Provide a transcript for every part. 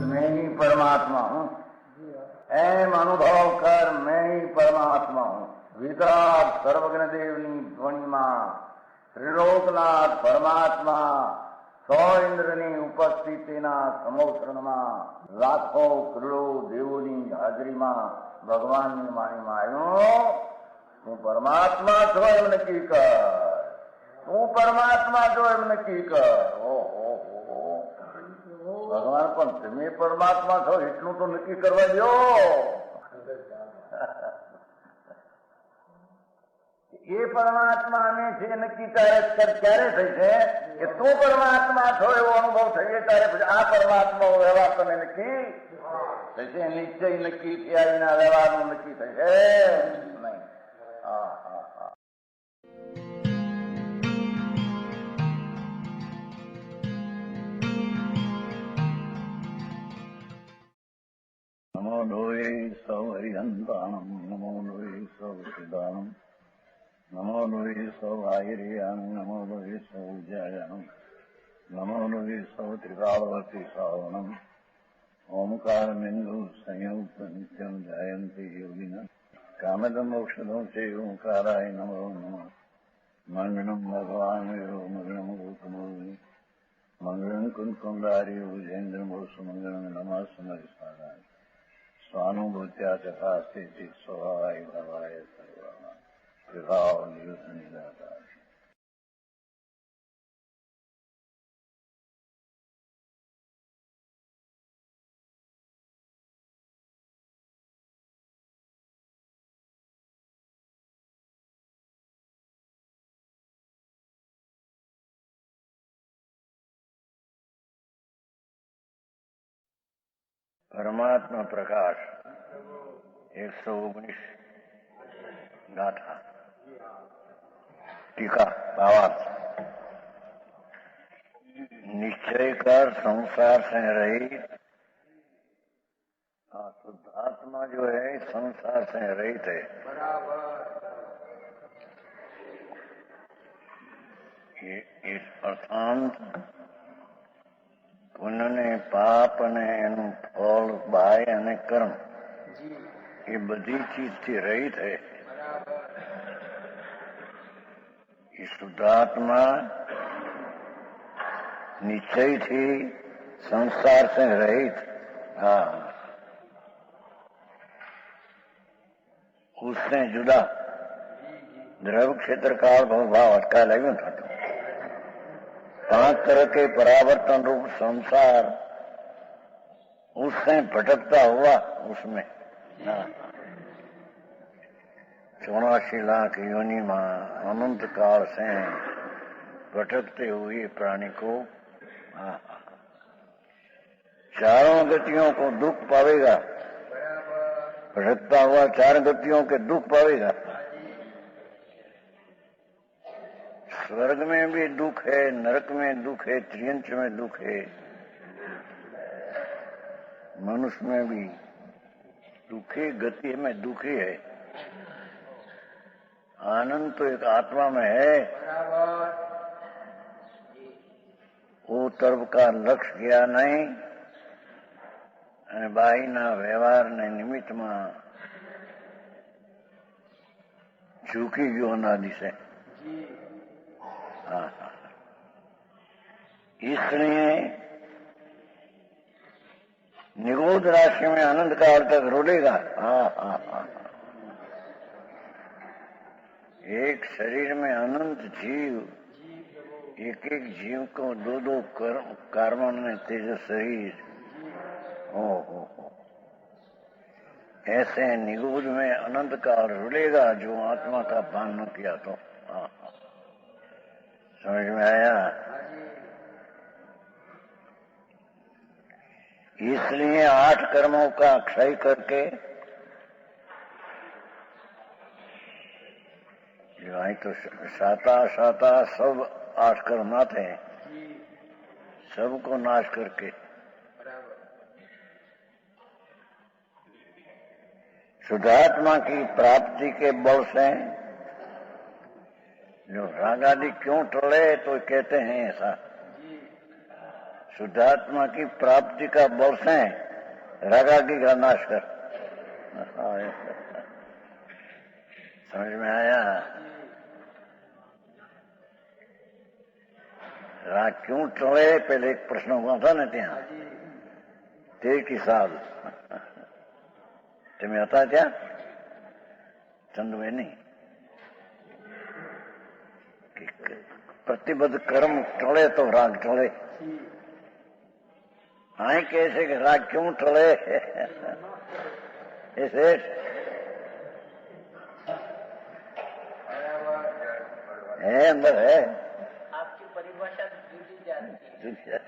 मैं ही परमात्मा हूँ, एम अनुभव कर मैं ही परमात्मा हूँ। वितराग सर्वज्ञ देवनी ध्वनिमा त्रिलोकनाथ परमात्मा સો ઇન્દ્રની ઉપસ્થિતિના સમોત્રણમાં લાખો કરોડો દેવોની હાજરીમાં ભગવાનની વાણીમાં આવ્યો, તું પરમાત્મા છો એમ નક્કી કર, તું પરમાત્મા છો એમ નક્કી કર. ઓહો, ભગવાન પણ તમે પરમાત્મા છો એટલું તો નક્કી કરવા દો. એ પરમાત્માને છે નક્કી ક્યારે થઈ છે કે તું પરમાત્મા છો એવો અનુભવ થઈએ ત્યારે પછી આ પરમાત્મા વ્યવહાર તને નક્કી થશે. નિશ્ચય નક્કી થયા વિના વ્યવહારનું નક્કી થશે નહીં. હા હા હા. નમો લોહે સૌ હરિહંતાણમ, નમો લોહે સૌ સિદ્ધાણમ, નમો લોહે સૌ આયર્યાન, નમો લોહે સૌ જયાન, નમો લોહે સૌ ત્રિકાળવતી શ્રાવણમ. ઓમકાર બિંદુ સંયુક્ત નિત્યમ જાયંતી યોગિના કામદમ ઔષધમ છે ઓંકારાય નમો નમઃ. મંગળમ ભગવાન વિરો મંગળમ ગૌતમોર્મિ મંગળમ કુંકુંડારી ભુજેન્દ્ર મોસુ મંગળમ નમઃ સમરિસારાય સ્વાનુભૂત્યા તથા સ્થિતિ સ્વભાવાય ભવાય સર્વમાં વિભાવ નિયુદ્ધ નિરાકાર. परमात्मा प्रकाश 119 गाथा टीका भावार्थ. निश्चय कर संसार से रहित. शुद्धात्मा जो है संसार से रहित है. इस अर्थांत પુણ્ય ને પાપ અને એનું ફળ બાહ્ય અને કર્મ એ બધી ચીજથી રહિત है. એ શુદ્ધાત્મા નિશ્ચયથી संसार से रहित. हाँ, उससे जुदा द्रव क्षेत्र काल भाव अटका लगे था. 5 तरह के परावर्तन रूप संसार उससे भटकता हुआ उसमें 84 लाख योनि में अनंत काल से भटकते हुए प्राणी को चारों गतियों को दुख पावेगा. भटकता हुआ 4 गतियों के दुख पावेगा. स्वर्ग में भी दुख है, नरक में दुख है, त्रियंच में दुख है, मनुष्य में भी दुखी गति में दुखी है. आनंद तो एक आत्मा में है. वो तरफ का लक्ष्य किया नहीं અને બાહીના વ્યવહારને નિમિત્તમાં ઝૂકી ગયો અનાદિ से. हाँ, इसलिए निगूढ़ राशि में अनंत काल तक रुलेगा. हाँ हाँ हाँ. एक शरीर में अनंत जीव, एक एक जीव को 2 कार्बन में तेज शरीर. हो ऐसे निगूढ़ में अनंत काल रुलेगा जो आत्मा का भान न किया तो. हाँ, समझ में आया. इसलिए 8 कर्मों का क्षय करके जो तो साता सब 8 कर्म ना थे, सबको नाश करके शुद्धात्मा की प्राप्ति के बल से जो राग आदि क्यों टले, तो कहते हैं ऐसा, शुद्धात्मा की प्राप्ति का बल से राग आदि का नाश कर। समझ में आया? राग क्यों टले, पहले एक प्रश्न हुआ था ना ત્યાં, તે કિસાબ તમે હતા ત્યાં ચંદુભાઈ નહીં, प्रतिबद्ध कर्म टले तो राग टले। हाँ कैसे कि राग क्यों टले? ऐसे है, अंदर है, आपकी परिभाषा जुड़ी जाती है।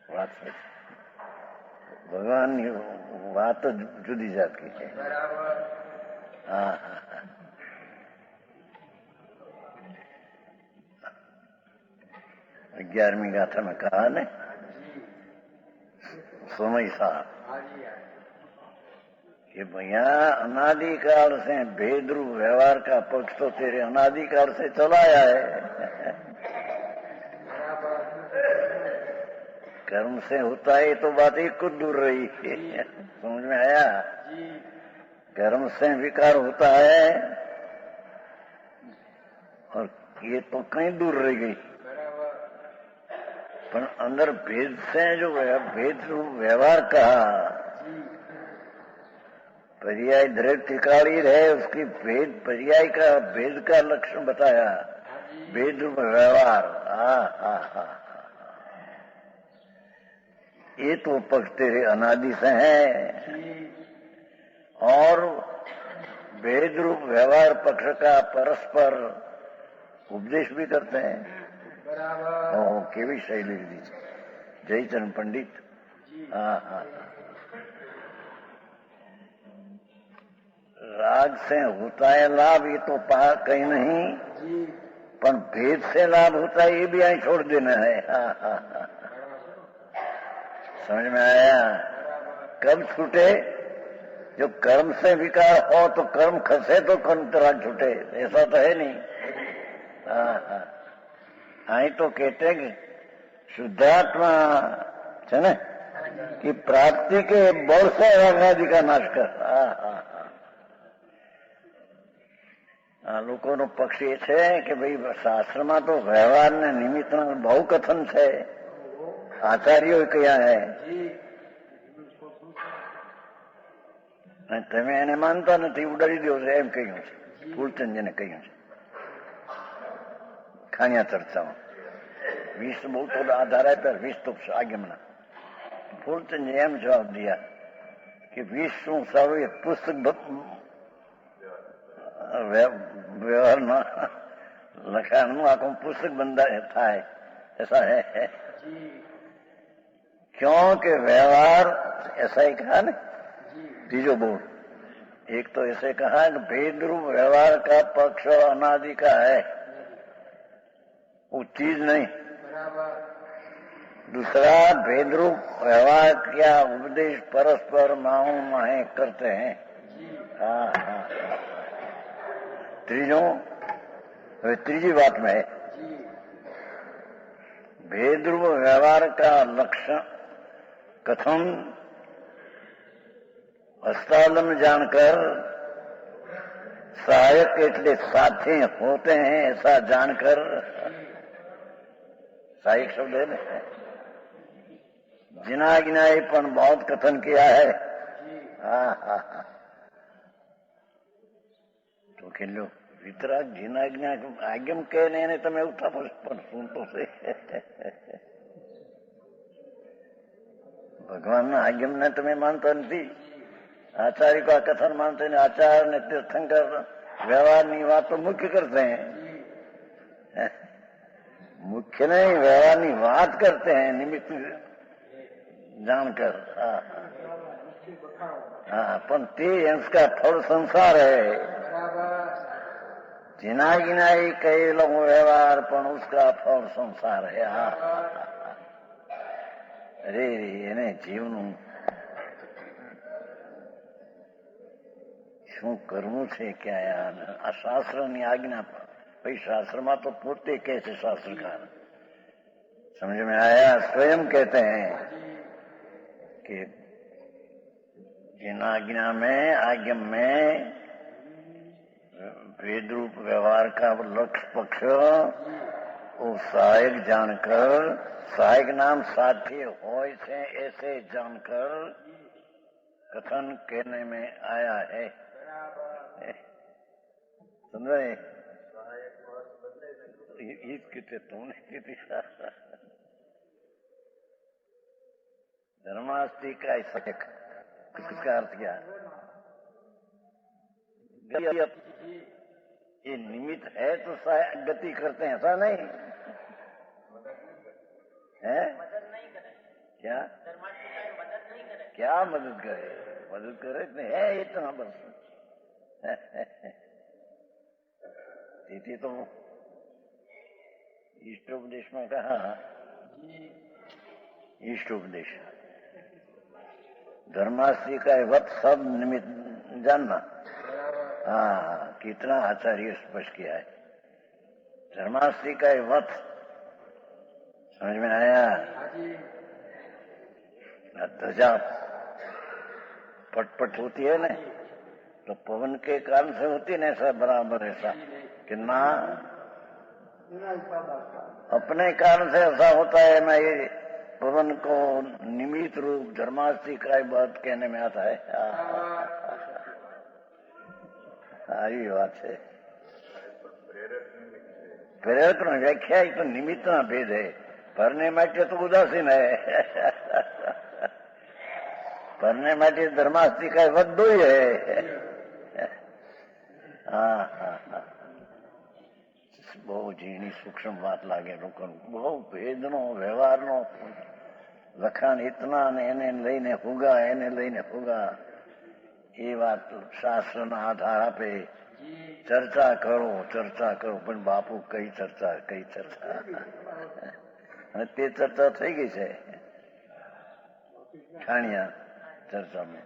बात सच, भगवान की बात तो जुदी जात की है। हाँ हाँ हाँ। ग्यारहवीं गाथा में कहा ने सोमई साहब कि भैया अनादिकाल से भेद रूप व्यवहार का पक्ष तो तेरे अनादिकाल से चलाया है। कर्म से होता है तो बात ही कुछ दूर रही है। समझ में आया? कर्म से विकार होता है और ये तो कहीं दूर रह गई, पर अंदर भेद से जो भेद रूप व्यवहार कहा, पर्याय दृढ़ टिकाड़ी रहे, उसकी भेद पर्याय का भेद का लक्षण बताया, भेद रूप व्यवहार। ये तो पक्ष तेरे अनादि से है, और भेद रूप व्यवहार पक्ष का परस्पर उपदेश भी करते हैं। केवी शैली दी जयचरण पंडित। हाँ, राग से होता है लाभ, ये तो कहीं नहीं, पर भेद से लाभ होता है, ये भी यहीं छोड़ देना है। हाँ। समझ में आया? कब छूटे? जो कर्म से विकार हो तो कर्म खसे तो कर्म राग छूटे, ऐसा तो है नहीं। हाँ। आई तो कहते कि शुद्धात्मा है ना कि प्राप्ति के बल से राग आदि का नाश कर। લોકોનો પક્ષ એ છે કે ભાઈ શાસ્ત્રમાં તો વ્યવહારને નિમિત્તના બહુ કથન છે, આચાર્યો કયા હે, તમે એને માનતા નથી, ઉડાડી દો છો એમ કહ્યું છે ફૂલચંદજીને કહ્યું છે ખાણિયા ચર્ચામાં। 20 બહુ તો આધાર આપ્યા, 20 તો આગમના। ફૂલચંદજી એમ જવાબ દિયા કે 20 શું સારું એ પુસ્તક વ્યવહારમાં લખાણનું આખું પુસ્તક બંધા થાય, ऐसा है। क्योंकि व्यवहार ऐसा ही कहा ना, तीजो बोल, एक तो ऐसे कहा कि भेद रूप व्यवहार का पक्ष अनादि का है, वो चीज नहीं। दूसरा भेद रूप व्यवहार क्या उपदेश परस्पर माऊ माहे करते हैं। हाँ। तीजी बात में है भेद रूप व्यवहार का लक्षण कथन हस्तालम जानकर, सहायक એટલે साथी होते हैं ऐसा जानकर, सहायक शब्द है ना, जिना गिनाई पर बहुत कथन किया है। हाँ। तो खेलो वितराग जिना ज्ञा आज्ञम कहने ने તમે ઉઠા પણ સુનતો છે। ભગવાનના આજ્ઞાને તમે માનતા નથી, आचार्य का कथन मानते हैं, आचार्य ने तीर्थंकर व्यवहार की बात तो मुख्य करते हैं, मुख्य नहीं व्यवहार की बात करते हैं निमित्त जानकर। हाँ, पर ते इसका फल संसार है। जिना गिनाई कई लोग व्यवहार पर उसका फल संसार है। अरे એને જીવનું શું કરવું છે क्या यार આ શાસ્ત્રની આજ્ञા भाई शास्त्र में तो पोते कैसे शास्त्रकार समझ में आया स्वयं कहते हैं कि जिन आज्ञा में वेद रूप व्यवहार का लक्ष्य पक्ष वो सहायक जानकर सहायक नाम साथी होय से ऐसे जानकर कथन कहने में आया है समझे कहते तुमने कहती धर्मास्ति का सहायक किसका अर्थ क्या ये निमित्त है तो गति करते हैं ऐसा नहीं है क्या क्या मदद करे नहीं है इतना बस तो इष्टोपदेश में कहा इष्टोपदेश धर्मास्त्री का वत सब निमित्त जानना हाँ कितना आचार्य स्पष्ट किया है धर्मास्त्री का वत समझ में आया ध्वजा पटपट होती है ना तो पवन के कारण से होती है ना ऐसा बराबर ऐसा कि ना अपने कारण से ऐसा होता है ना ये पवन को निमित्त रूप धर्मास्त्री का बात कहने में आता है सारी बात है प्रेरक व्याख्या तो निमित्त ना भेद है भरने માટે तो उदासीन है भरने માટે धर्मास्त्री का वध दो ही है हाँ બહુ ઝીણી સૂક્ષ્મ વાત લાગે લોકોને બહુ ભેદનો વ્યવહારનો લખાણ ઇતના ને એને લઈને ફુગા એ વાત શાસ્ત્રના આધાર આપે ચર્ચા કરો પણ બાપુ કઈ ચર્ચા અને તે ચર્ચા થઈ ગઈ છે ખાણિયા ચર્ચામાં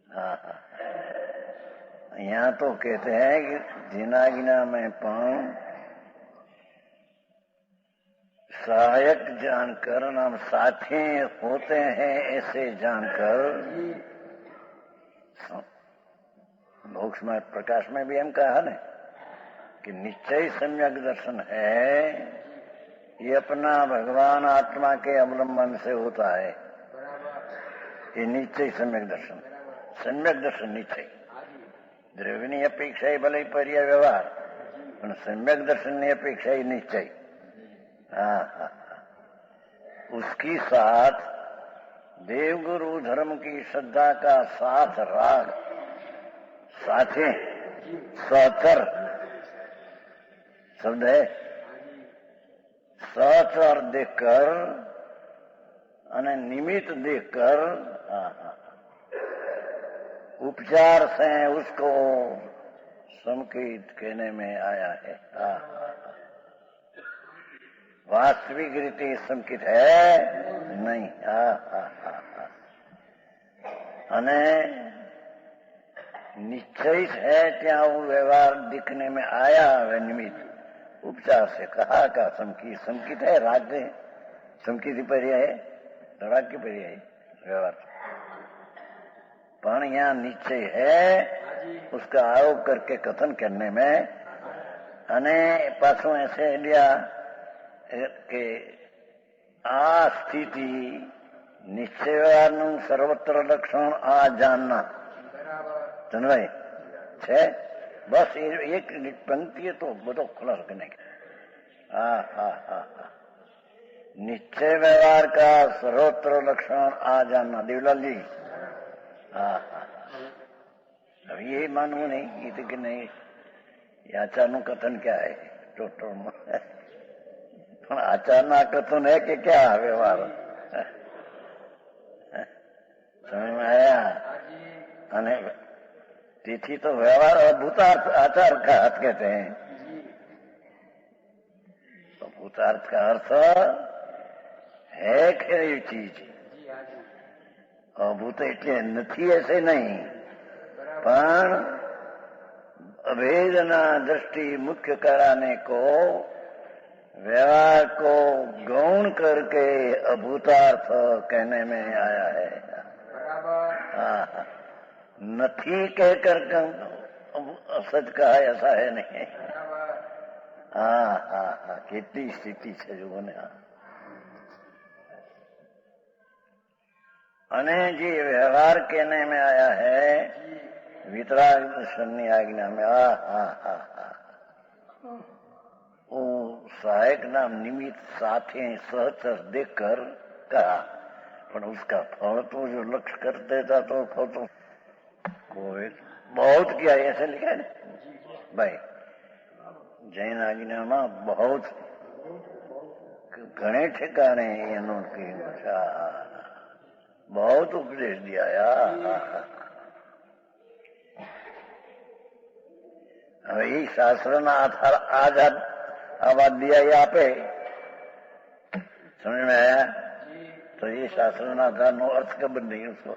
हाँ यहाँ तो कहते हैं कि जिनागिना में सहायक जानकर नाम साथी होते हैं ऐसे जानकर मोक्ष में प्रकाश में भी हम कहा ना कि निश्चय सम्यक दर्शन है ये अपना भगवान आत्मा के अवलंबन से होता है ये निश्चय सम्यक दर्शन निश्चय द्रव्यની અપેક્ષા એ ભલે પર્યાય વ્યવહાર પણ सम्यक दर्शनની अपेक्षा ही निश्चय उसकी साथ देवगुरु धर्म की श्रद्धा का साथ राग साथे सहचर शब्द है सहचर देखकर અને निमित्त देखकर उपचार से उसको संकेत कहने में आया है वास्तविक रीति संकेत है नहीं અને निश्चय है क्या वो व्यवहार दिखने में आया है निमित्त उपचार से कहा का संकेत है राग है संकेत पर्याय है राग की पर्याय है व्यवहार पण यहाँ निश्चय है उसका आरोप करके कथन करने में अने पाछो ऐसे लिया कि आ स्थिति निश्चय व्यवहार सर्वत्र लक्षण आ जानना समझाय छे बस एक पंक्ति तो બધો खुलासा करने के निश्चय व्यवहार का सर्वत्र लक्षण आ जानना देवलाल जी अब ये मानવું नहीं ये तो कि नहीं आचार कथन क्या है टोटल आचार कथन है कि क्या व्यवहार समझ में आया तिथि तो व्यवहार और भूतार्थ आचार का अर्थ कहते हैं तो भूतार्थ का अर्थ है खरी चीज अभूत એટલે નથી ऐसे नहीं પણ अभेदना दृष्टि मुख्य कराने को व्यवहार को गौण करके अभूतार्थ कहने में आया है। हाँ, नथी कहकर सच कहा ऐसा है नहीं। हाँ हाँ हाँ, कितनी स्थिति છે જુઓ ને। અને જે વ્યવહાર कहने में आया है वितराग दर्शननी आज्ञा में, वो सहायक नाम निमित्त साथे सहचर देखकर कहा, पर उसका फल तो जो लक्ष्य कर देता तो फल तो कोई बहुत किया ऐसे लिखा है भाई। जैन आज्ञा में बहुत घने ठिकाने इन्होंने बहुत उपदेश दिया यार। હવે એ શાસ્ત્રના આધાર દિયા એ આપે, समझ में आया? तो ये शास्त्રના આધારનો અર્થ ખબર નહીં उसको।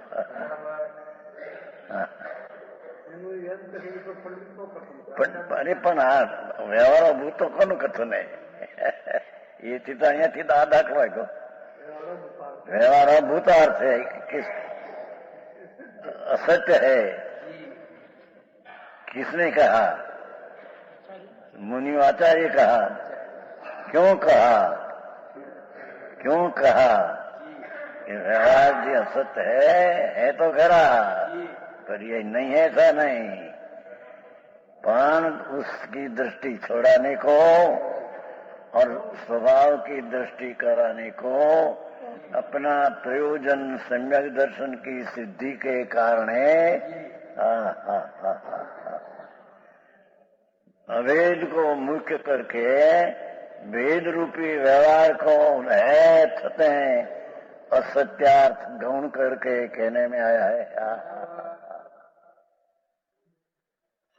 અરે પણ આ વ્યવહારો ભૂતો કોનું કથન હે? એથી તો અહીંયાથી તો આ દાખવાય ગયો। व्यवहार भूतार्थ है, किस असत्य है, किसने कहा? मुनि आचार्य कहा। क्यों कहा? क्यों कहा कि व्यवहार जी असत्य है तो खरा, पर ये नहीं है ऐसा नहीं, पर उसकी दृष्टि छोड़ाने को और स्वभाव की दृष्टि कराने को अपना प्रयोजन सम्यक दर्शन की सिद्धि के कारण अवेद को मुख्य करके वेद रूपी व्यवहार को है छते असत्यार्थ गौण करके कहने में आया है।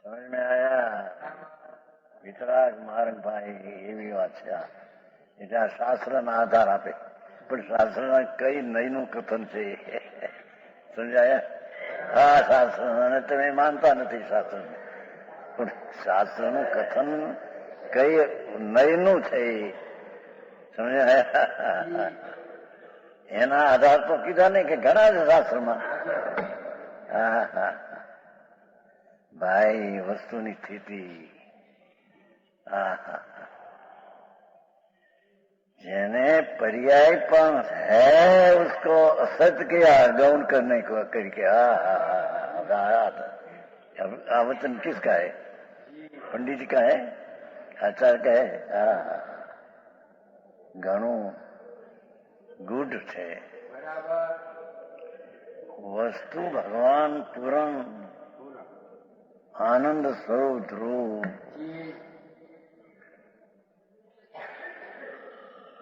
समझ में आया? वितराग मार्ग भाई एवी बात है। એટલે શાસ્ત્રના આધાર આપે, પણ શાસ્ત્રના કઈ નહીનું કથન છે સમજાયા? હા, શાસ્ત્ર તમે માનતા નથી શાસ્ત્રને, પણ શાસ્ત્રનું કથન કઈ નહીનું છે સમજાયા? એના આધાર તો કીધા ને કે ઘણા છે શાસ્ત્રમાં। હા હા ભાઈ, વસ્તુની સ્થિતિ જેને पर्यायपन है उसको असत्य किया गौण करने को करके। वचन किसका है? पंडित जी का है, आचार्य का है। घणो गुड છે। वस्तु भगवान पूर्ण आनंद स्वरूप ध्रुव,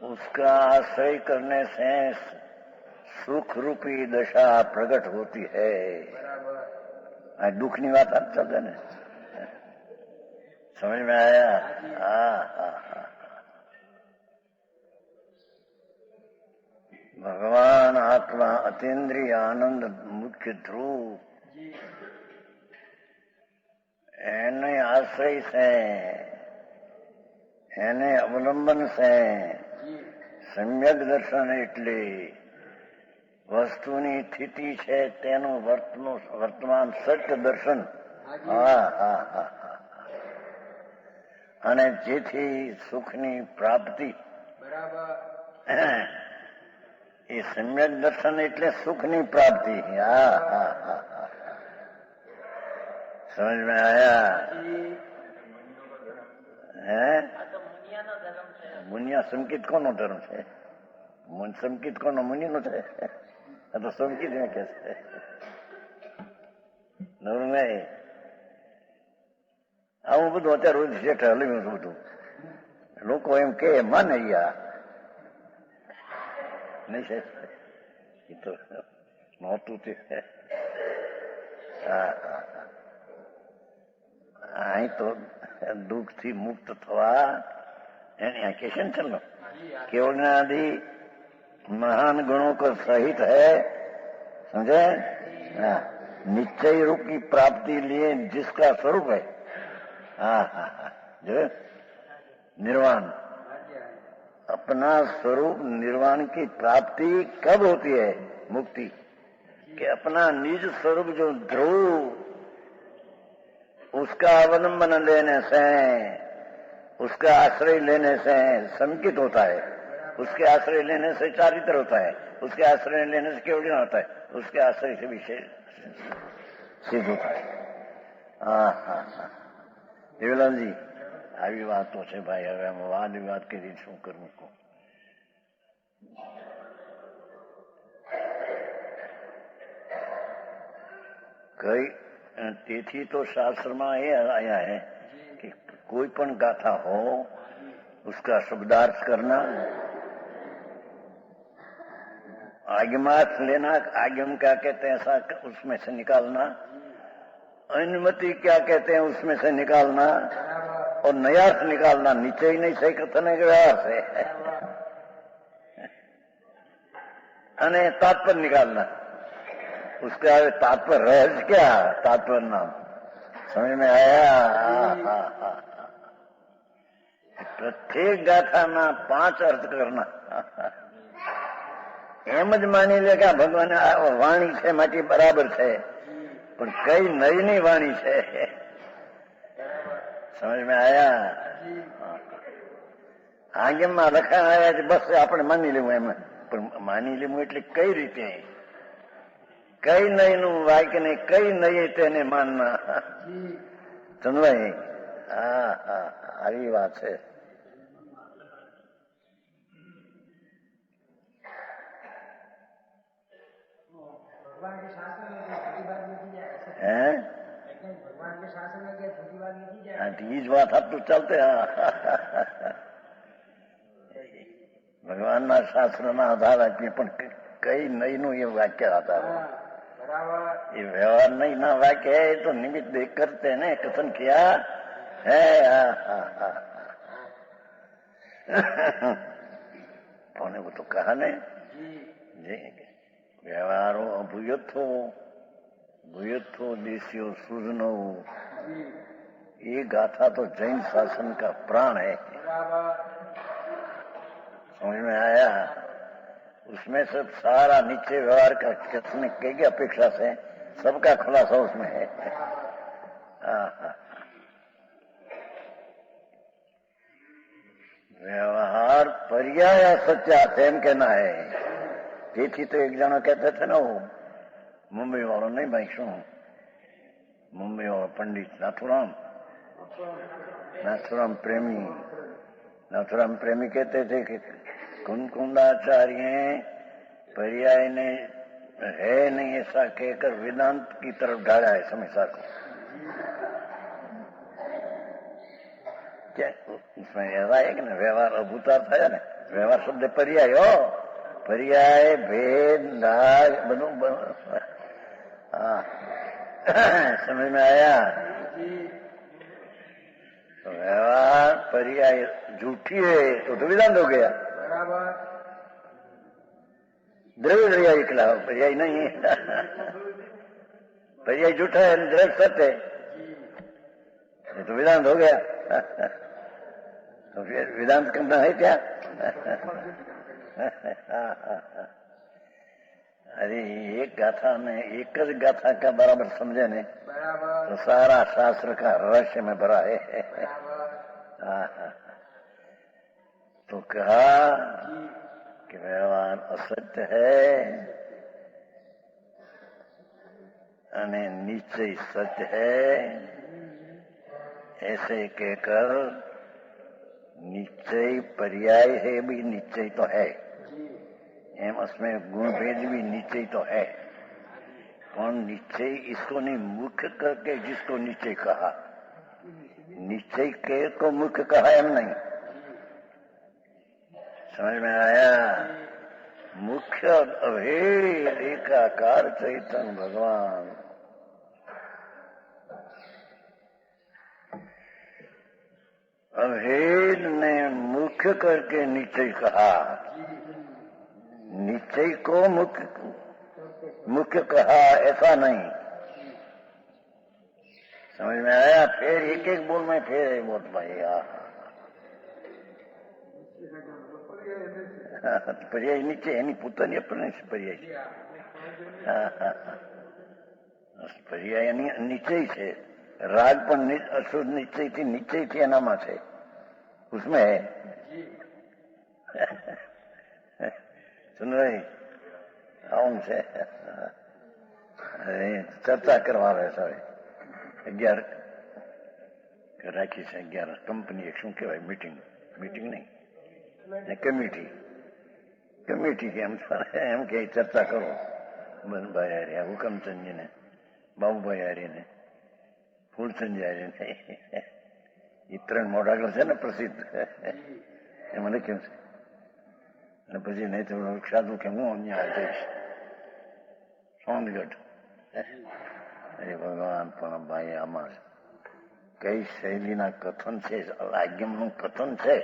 उसका आश्रय करने से सुख रूपी दशा प्रकट होती है। दुख की बात आप चलते न, समझ में आया? भगवान आत्मा अतीन्द्रिय आनंद मुख्य ध्रुव, एने आश्रय से एने अवलंबन से सम्यक दर्शन એટલે વસ્તુની સ્થિતિ છે તેનું વર્તમાન સત્ય દર્શન। અને જેથી સુખની પ્રાપ્તિ, એ સમ્યક દર્શન એટલે સુખની પ્રાપ્તિ। સમજ में आया? है मुनिया संकित कोનો ધર્મ છે? સંકિત કોનો? મુનિનો છે? આ તો સંકિત મેં કે છે નવું નહીં। આવું બધું અત્યારે રોજ શેઠ હલવ્યું છું બધું, લોકો એમ કે માને યા નહીં છે, એ તો નહોતું તે। અહીં તો દુઃખ થી મુક્ત થવા यानी आकेशन चलो केवल आदि महान गुणों को सहित है, समझे? निश्चय रूप की प्राप्ति लिए जिसका स्वरूप है, जो निर्वाण, अपना स्वरूप निर्वाण की प्राप्ति कब होती है? मुक्ति कि अपना निज स्वरूप जो ध्रुव, उसका अवलंबन लेने से, उसका आश्रय लेने से संकित होता है, उसके आश्रय लेने से चारित्र होता है, उसके आश्रय लेने से केवल होता है, उसके आश्रय से विशेष सिद्ध होता है। देवलाल जी, આવી વાતો છે ભાઈ. હવે અમે વાદ વિવાદ કરી શું કરવું? કઈ તેથી તો શાસ્ત્રમાં એ આયા है कि कोई पण गाथा हो उसका शब्दार्थ करना, आगमार्थ लेना, आगम क्या कहते हैं ऐसा उसमें से निकालना, अनुमति क्या कहते हैं उसमें से निकालना, और नयार्थ निकालना. नीचे ही नहीं सही कथन है व्यवहार से, અને तात्पर्य निकालना. उसका तात्पर्य रहस्य क्या? तात्पर्य नाम समझ में आया? प्रत्येक गाथा में 5 अर्थ करना. એમ જ માની લે કે ભગવાન વાણી છે માટે બરાબર છે, પણ કઈ નવીની વાણી છે. સમજ में आया? આગમમાં લખાણ આવ્યા છે બસ આપણે માની લેવું એમ, પણ માની લેવું એટલે કઈ રીતે? કઈ નહીનું વાક્ય ને કઈ નહીં તેને માનના. સમજાય? આવી વાત છે. એ જ વાત આપતું ચાલતે. ભગવાનના શાસ્ત્રના આધાર આપીએ, પણ કઈ નહીનું એ વાક્ય આધાર. ये व्यवहार नहीं ना वाक्य है तो निमित्त देख करते ने कथन किया है. पौने को तो कहा ने व्यवहारो अभूयत्थो भूयत्थो देशियो सूजनो, ये गाथा तो जैन शासन का प्राण है. समझ में आया? उसमें सब सारा नीचे व्यवहार का कितने की अपेक्षा से सबका खुलासा उसमें है. व्यवहार पर्याय सच्चा एम कहना है. તેથી તો એક જણો કહેતા હતા ને, મુંબઈ વાળો નહીં ભાઈ, શું મુંબઈ વાળો પંડિત नाथुराम प्रेमी कहते थे कि कुंकुंदाचार्य पर्याय ने है नहीं ऐसा कहकर वेदांत की तरफ ढाला है समस्या को. क्या इसमें ऐसा है कि ना व्यवहार अभूतार्थ है ना, व्यवहार शब्द पर्याय हो, पर्याय भेद दाग बनो. समझ में आया? तो व्यवहार पर्याय झूठी है तो वेदांत हो गया. द्रव्य पर्याय खिलाफ पर्याय नहीं है. पर्याय झूठा है, द्रव्य सत्य है, तो वेदांत हो गया. तो फिर वेदांत करना है क्या? अरे एक गाथा में एक गाथा का बराबर समझे ने तो सारा शास्त्र का रहस्य में भरा है. तो कहा कि व्यवहार असत्य है અને निश्चय सत्य है. ऐसे कहकर निश्चय पर्याय है भी निश्चय तो है, एम उसमें गुण भेद भी निश्चय तो है, कौन निश्चय इसको नहीं मुख्य करके जिसको निश्चय कहा, निश्चय के को मुख्य कहा एम नहीं. समझ में आया? मुख्य अभेद एकाकार चैतन्य भगवान. अभेद ने मुख्य करके निश्चय कहा, निश्चय को मुख्य कहा ऐसा नहीं. समझ में आया? फिर एक एक बोल में फिर एक बोल भाई पर्याय નીચે એની પોતાની અપને પર્યાય છે. પર્યાય એની નિશ્ચય છે. રાગ પણ અશુદ્ધ નિશ્ચયથી નિશ્ચયથી એનામાં છે. उसमें है. सुन रही આવું છે. ચર્ચા કરવા આવે છે. 11 રાખી છે. 11 કંપની એક શું કહેવાય મીટિંગ નહીં કમિટી એમ કે ચર્ચા કરો મનભાઈ હારે હુકમચંદજીને બાબુભાઈ હારીને ફૂલચંદજી હારીને એ 3 મોઢાગળ છે ને પ્રસિદ્ધ એમાં લખ્યું છે. અને પછી નહીં તો સાધુ કે હું અહીંયા જઈશ સોનગઢ. અરે ભગવાન પણ ભાઈ આમાં કઈ શૈલીના કથન છે. આજ્ઞમનું કથન છે,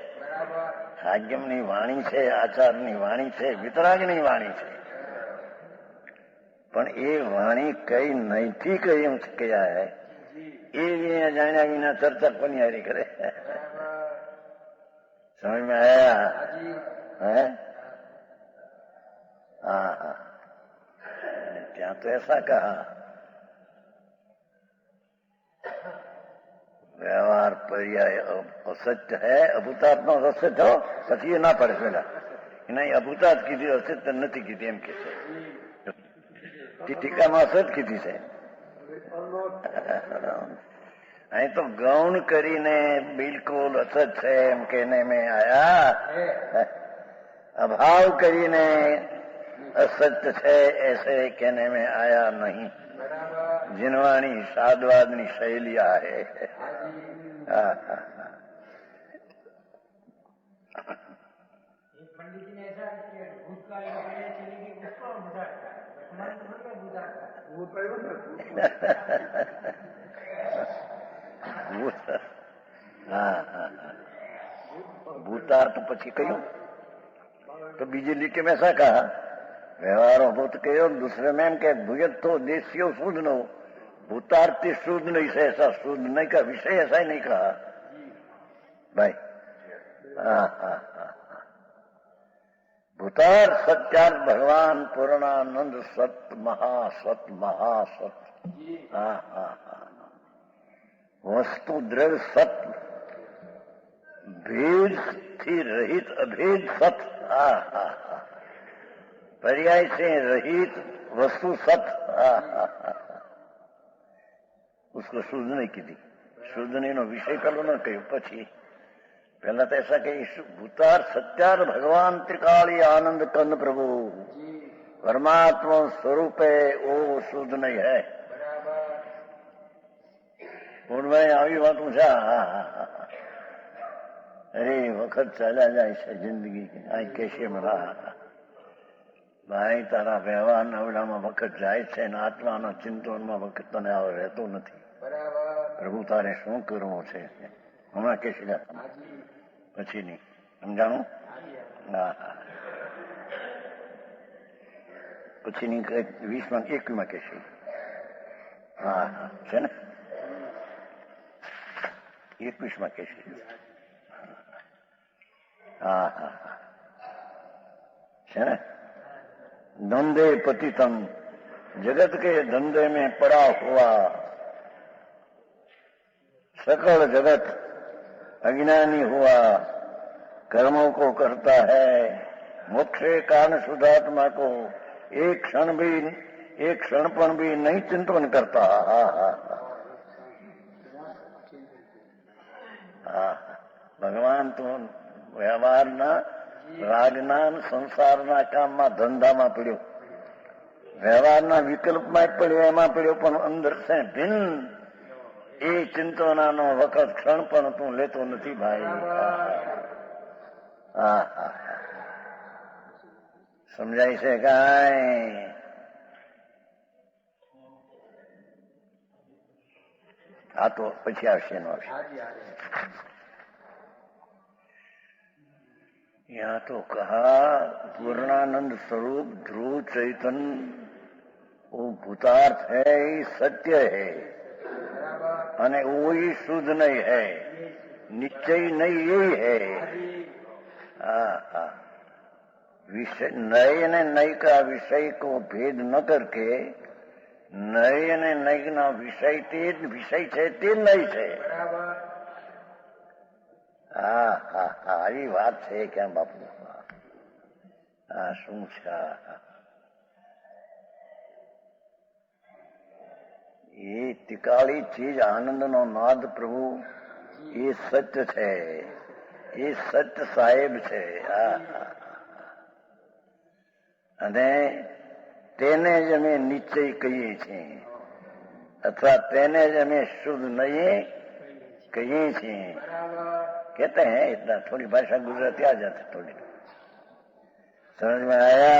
આજ્ઞમની વાણી છે, આચારની વાણી છે, વિતરાગની વાણી છે. પણ એ વાણી કઈ નૈતિક એમ કયા હે એ જાણ્યા વિના ચર્ચા કોની હારી કરે? સમજ में आया? है हाँ. ત્યાં તો ऐसा कहा व्यवहार पर्याय असत्य है. અભૂતાત્મા અસત્ય હો પછી એ ના પડે. પેલા એના અભૂતાત કીધી અસત્ય નથી કીધી એમ કે છે. ટીકામાં અસત કીધી છે. અહીં તો ગૌણ કરીને બિલકુલ અસત છે એમ કહેને મેં આયા. અભાવ કરીને असत्य है ऐसे कहने में आया नहीं. जिनवाणी साधवादनी शैलिया है. पंडित जी ने ऐसा भूतकाल चलेगी उसको भूतार्थ પછી કયું तो बीजे लिखे में ऐसा कहा व्यवहारों भूत कहो. दूसरे में एम के भूयत तो देशियो शुद्ध न हो. भूतार्थी शुद्ध नहीं से ऐसा शुद्ध नहीं का विषय ऐसा ही नहीं कहा भाई. भूतार्थ सत्यार्थ भगवान पूर्णानंद सत महासत महासत. वस्तु द्रव्य सत्य भेद थी रहित अभेद सत. पर्याय से रहित वस्तु सत. उसको शुद्ध नहीं की थी. शुद्ध नहीं नो विषय करो न कहो. पछी पहला तो ऐसा कही भूतार सत्यार भगवान त्रिकाली आनंद कंद प्रभु परमात्मा स्वरूप है वो शुद्ध नहीं है. भाई આવી વાતું છે. અરે વખત ચાલ્યા જાય છે જિંદગી આ કેશે મળા ભાઈ. તારા વ્યવહાર નવડામાં વખત જાય છે ને આત્માના ચિંતનમાં વખત તને આવો રહેતો નથી. પ્રભુ તારે શું કરવું છે હમણાં કેશે પછી નહીં સમજાણું? પછી ની 20માં 21માં કેશે. હા છે ને 21માં કેશે. हाँ है ना. धंधे पतितम जगत के धंधे में पड़ा हुआ सकल जगत अज्ञानी हुआ कर्मों को करता है. मोक्ष कारण शुद्धात्मा को एक क्षण पण भी नहीं चिंतन करता. ભગવાન તો વ્યવહારના રાગના સંસારના કામમાં ધંધામાં પડ્યો. વ્યવહારના વિકલ્પમાં પડ્યો એમાં પડ્યો પણ અંદર છે ભિન્ન. એ ચિંતનાનો વખત ક્ષણ પણ તું લેતો નથી ભાઈ. સમજાય છે કાંઈ? આ તો પછી આવશે એનો આવશે. यहाँ तो कहा पूर्णानंद स्वरूप ध्रुव चैतन्य वो भूतार्थ है, सत्य है. અને वही शुद्ध नहीं है, निश्चय नहीं यही है। विषय नय ने नय का विषय को भेद न करके नय ने नय ना विषय ते विषय છે તે નય છે। આવી વાત છે કેમ બાપુ? શું છે એ તિકાળી ચીજ આનંદનો નાદ પ્રભુ, એ સત્ય છે, એ સત્ય સાહેબ છે। અને તેને જ અમે નિશ્ચય કહીએ છીએ, અથવા તેને જ અમે शुद्ध नहीं कहिए છીએ। कहते हैं इतना, थोड़ी भाषा गुजराती आ जाती, थोड़ी समझ में आया?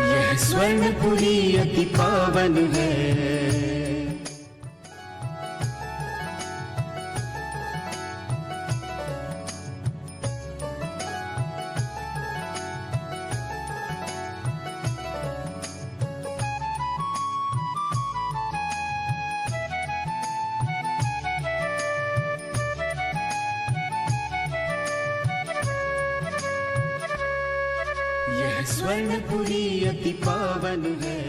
यह स्वर्णपुरी अति पावन है, यह स्वर्णपुरी अति पावन है।